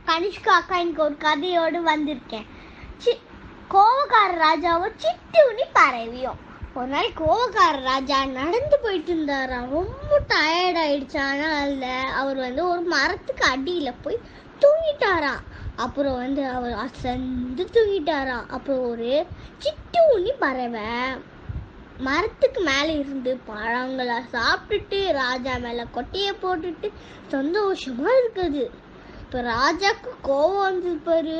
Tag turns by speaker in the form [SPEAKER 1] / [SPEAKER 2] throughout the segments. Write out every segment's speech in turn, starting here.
[SPEAKER 1] கனிஷ்கா அக்கா எனக்கு ஒரு கதையோடு வந்திருக்கேன். கோவக்கார ராஜாவும் சிட்டுனி பறவையும். ஒரு நாள் கோவக்கார ராஜா நடந்து போயிட்டு இருந்தாராம். ரொம்ப டயர்ட் ஆயிடுச்சானா அவர் ஒரு மரத்துக்கு அடியில போய் தூங்கிட்டாராம். அப்புறம் அவர் அசந்து தூங்கிட்டாராம். அப்புறம் ஒரு சிட்டுனி பறவை மரத்துக்கு மேல இருந்து பழங்களை சாப்பிட்டுட்டு ராஜா மேல கொட்டைய போட்டுட்டு சந்தோஷமா இருக்குது. இப்ப ராஜாக்கு கோவம் வந்து பாரு,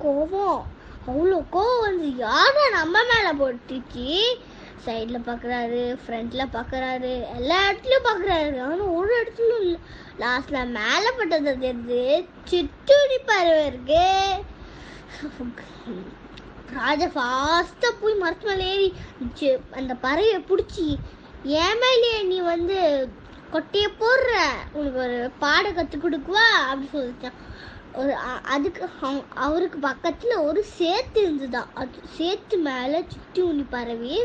[SPEAKER 1] கோவம் அவ்வளோ கோவம் யார நம்ம மேல போட்டுச்சு. சைட்ல பாக்குறாரு, ஃப்ரண்ட்ல பாக்குறாரு, எல்லா இடத்துலயும் பாக்குறாரு. ஆனா ஒரு இடத்துலயும் இல்லை. லாஸ்ட்ல மேல பட்டது தெரிஞ்சு சிட்டுனி பறவை இருக்கு. ராஜா ஃபாஸ்டா போய் மரத்து மேல ஏறி அந்த பறவையை பிடிச்சி, ஏன் மேலேயே நீ கொட்டைய போடுற, உனக்கு ஒரு பாட கத்து கொடுக்குவா அப்படி சொல்லிட்டான். அதுக்கு அவருக்கு பக்கத்துல ஒரு சேத்து இருந்துதான். அது சேத்து மேல சிட்டுனி பறவையை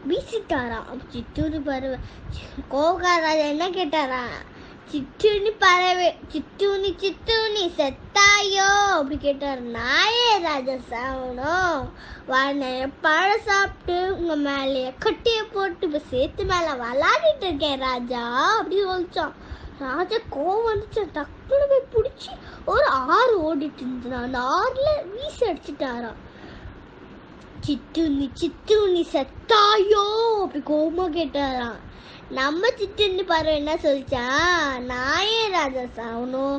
[SPEAKER 1] வீசிட்டாராம். சிட்டுனி பறவை கோவக்கார ராஜா என்ன கேட்டாரா, சிட்டுனி பறவை சிட்டுனி சிட்டுனி செத்தாயோ அப்படி கேட்டாரு. நாயே ராஜா சாவணும், பழம் சாப்பிட்டு உங்க மேலேயே கட்டிய போட்டு இப்ப சேத்து மேல விளாடிட்டு இருக்கேன் ராஜா அப்படி சொல்லிச்சான். ராஜா கோவம் வந்துச்சு. டக்குனு போய் பிடிச்சி ஒரு ஆறு ஓடிட்டு இருந்தது. அந்த ஆறுல வீசி அடிச்சுட்டாராம். சிட்டுனி சிட்டுனி செத்தாயோ அப்படி கோவமா கேட்டாராம். நம்ம சிட்டுனி பறவை என்ன சொல்லிச்சா, நாயே ராஜா சாவணும்,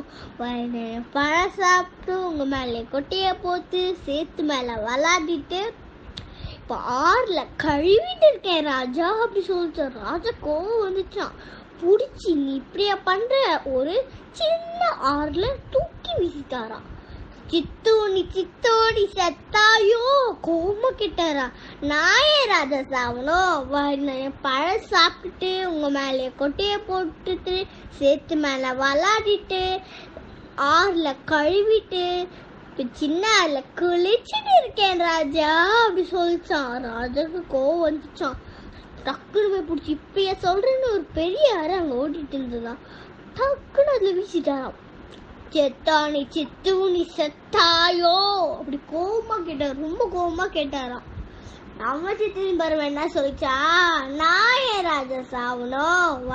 [SPEAKER 1] பழம் சாப்பிட்டு உங்க மேலே கொட்டைய போட்டு சேத்து மேல விளாடிட்டு இப்ப ஆறுல கழுவிட்டு இருக்கேன் ராஜா அப்படி சொல்லிச்சான். ராஜா கோவம் வந்துச்சான். புடிச்சு நீ இப்படியா பண்ற, ஒரு சின்ன ஆறுல தூக்கி வீசிட்டாராம். சிட்டுனி சிட்டுனி செத்தாயோ கோவமா கிட்டாரா. நாயே ராஜா சாவணும், பழம் சாப்பிட்டுட்டு உங்க மேலே கொட்டைய போட்டுட்டு சேத்து மேல விளாடிட்டு ஆறுல கழுவிட்டு சின்ன ஆறுல குளிச்சுட்டு இருக்கேன் ராஜா அப்படி சொல்லிச்சான். ராஜாக்கு கோவம் வந்துச்சான். டக்குனு போய் பிடிச்சி இப்படியா சொல்றேன்னு ஒரு பெரிய ஆறு அங்க ஓடிட்டு இருந்ததான். டக்குனு அதுல வீசிட்டாராம். செத்தானி சிட்டுனி செத்தாயோ அப்படி கோவமா கேட்டார், ரொம்ப கோவமா கேட்டாராம். நம்ம சிட்டுனி பறவை என்ன சொல்லிச்சா, நாயே ராஜா சாவணும்,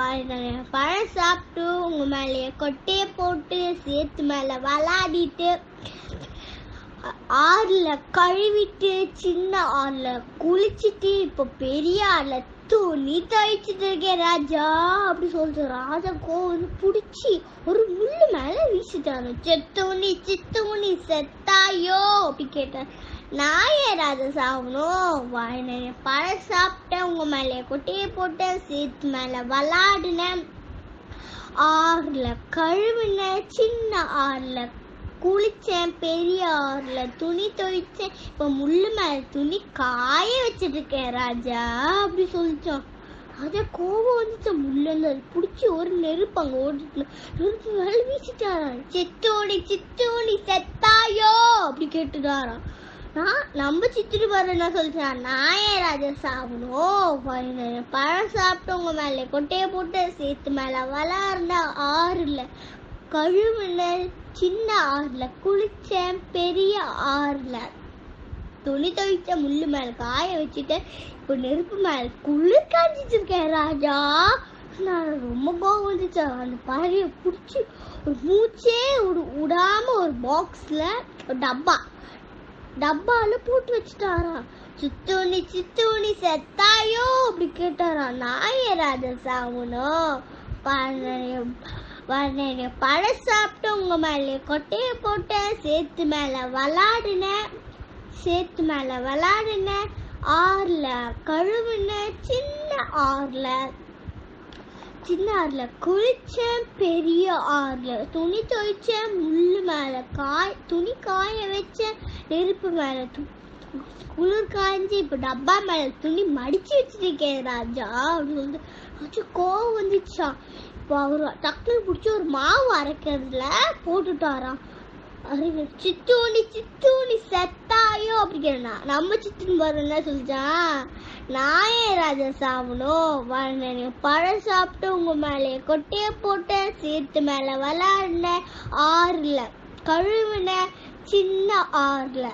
[SPEAKER 1] பழம் சாப்பிட்டு உங்க மேலேயே கொட்டைய போட்டு சேத்து மேல விளாடிட்டு ஆறுல கழுவிட்டு சின்ன ஆறுல குளிச்சுட்டு இப்ப பெரிய ஆறுல துணி துவைச்சிட்டு இருக்கேன் ராஜா அப்படி சொல்லிட்டு ராஜா கோவம் பிடிச்சி ஒரு முள்ளு மேல வீசிட்டாரு. செத்துணி சித்துணி செத்தாயோ அப்படி கேட்டார். நாயே ராஜா சாவணும், பழம் சாப்பிட்டேன் உங்க மேல கொட்டையை போட்டேன் சேத்து மேல விளாடுனேன் ஆறுல கழுவின சின்ன ஆறுல குளிச்சேன் பெரிய ஆறுல துணி துவைச்சேன் இப்ப முள்ளு மேல துணி காய வச்சிட்டு இருக்கேன் ராஜா அப்படி சொல்லிச்சோம். ராஜா கோவம் வந்துச்சு. முள்ள புடிச்சு ஒரு நெருப்பு அங்க ஓடிட்டு நெருப்பு மேல வீசிட்டாராம். சிட்டோடி சிட்டோடி செத்தாயோ அப்படி கேட்டுட்டாராம். நம்ம சித்துட்டு வர என்ன சொல்லிச்சான், நாயே ராஜா சாவணும், பழம் சாப்பிட்டு உங்க மேல கொட்டைய போட்டு சேத்து மேல விளாடுன ஆறுல கழுவுல சின்ன ஆறுல குளிச்சேன் பெரிய ஆறுல துணி துவைச்ச முள்ளு மேல காய வச்சுட்டு இப்ப நெருப்பு மேல குளிர் காஞ்சிட்டு இருக்கேன் ராஜா. நான் ரொம்ப கோவம் வந்துச்சு. அந்த பறவையை பிடிச்சி ஒரு மூச்சே விடாம ஒரு பாக்ஸ்ல டப்பால போட்டு வச்சுட்டாரா. சித்துணி சித்துணி செத்தாயோ அப்படி கேட்டாரா. நாயே ராஜா சாவணும், பழம் சாப்பிட்டு உங்க மேல கொட்டைய போட்டேன் சேத்து மேல விளாடுன ஆறுல கழுவுன சின்ன ஆறுல குளிச்சேன் பெரிய ஆறுல துணி துவைச்சேன் முள்ளு மேல துணி காய வச்சேன் நெருப்பு மேல குளிர் காய்ஞ்சி இப்ப டப்பா மேல துணி மடிச்சு வச்சிருக்கேன் ராஜா அப்படின்னு சொல்லிட்டு கோவம் வந்துச்சான். இப்போ அவரு டக்குனு பிடிச்சி ஒரு மாவு அரைக்கிறதுல போட்டுட்டாராம். சித்துணி சித்துணி செத்தாயோ அப்படி கேட்டா. நம்ம சித்துன்னு பாரு என்ன சொல்லிச்சான், நாயே ராஜா சாவணும், பழம் சாப்பிட்டு உங்க மேலே கொட்டைய போட்ட சேத்து மேல விளாடுன ஆறுல கழுவின சின்ன ஆறுல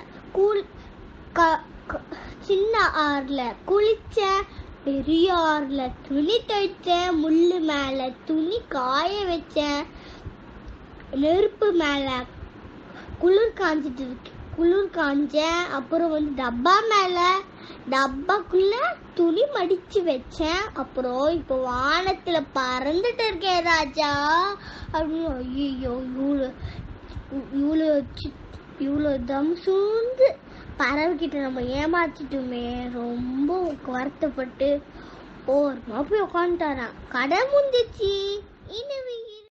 [SPEAKER 1] சின்ன ஆறுல குளிச்ச பெரிய ஆறுல துணி துவைச்சேன், முள்ளு மேல துணி காய வச்சேன், நெருப்பு மேல குளிர் காஞ்சிட்டு இருக்கு, குளிர் காஞ்சேன். அப்புறம் டப்பாக்குள்ள துணி மடிச்சு வச்சேன். அப்புறம் இப்போ வானத்துல பறந்துட்டு இருக்கேன் ராஜா அப்படின்னு. ஐயோ, இவ்வளோ தம் சூழ்ந்து பறவைக்கிட்ட நம்ம ஏமாத்திட்டுமே, ரொம்ப வருத்தப்பட்டு ஓரமா போய் உட்காந்துட்டாரான். கடை முந்திச்சு. இனிமே